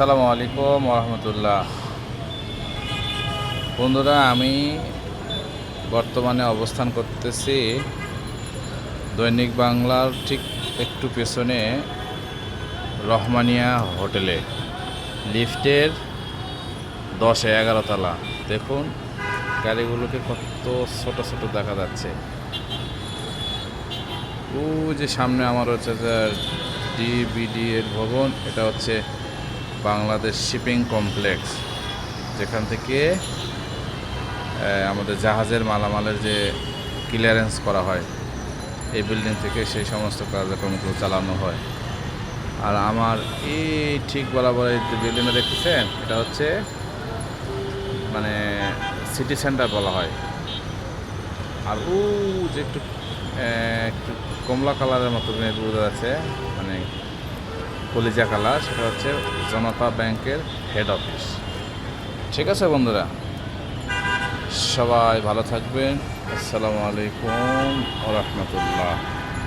আসসালামু আলাইকুম রহমতুল্লাহ। বন্ধুরা, আমি বর্তমানে অবস্থান করতেছি দৈনিক বাংলার ঠিক একটু পেছনে রহমানিয়া হোটেলে, লিফটের 10-11 তলা। দেখুন গাড়িগুলোকে কত ছোট ছোট দেখা যাচ্ছে। ও যে সামনে আমার হচ্ছে যে ডিবিডি এর ভবন, এটা হচ্ছে বাংলাদেশ শিপিং কমপ্লেক্স, যেখান থেকে আমাদের জাহাজের মালামালের যে ক্লিয়ারেন্স করা হয়, এই বিল্ডিং থেকে সেই সমস্ত কার্যক্রমগুলো চালানো হয়। আর আমার এই ঠিক বরাবর এই যে বিল্ডিংটা দেখতেছেন, এটা হচ্ছে মানে সিটি সেন্টার বলা হয়। আর ও যে একটু কমলা কালারের মতো বোঝা যাচ্ছে, মানে কলিজা কালার, সেটা হচ্ছে জনতা ব্যাংকের হেড অফিস। ঠিক আছে বন্ধুরা, সবাই ভালো থাকবেন। আসসালামু আলাইকুম ওয়া রাহমাতুল্লাহ।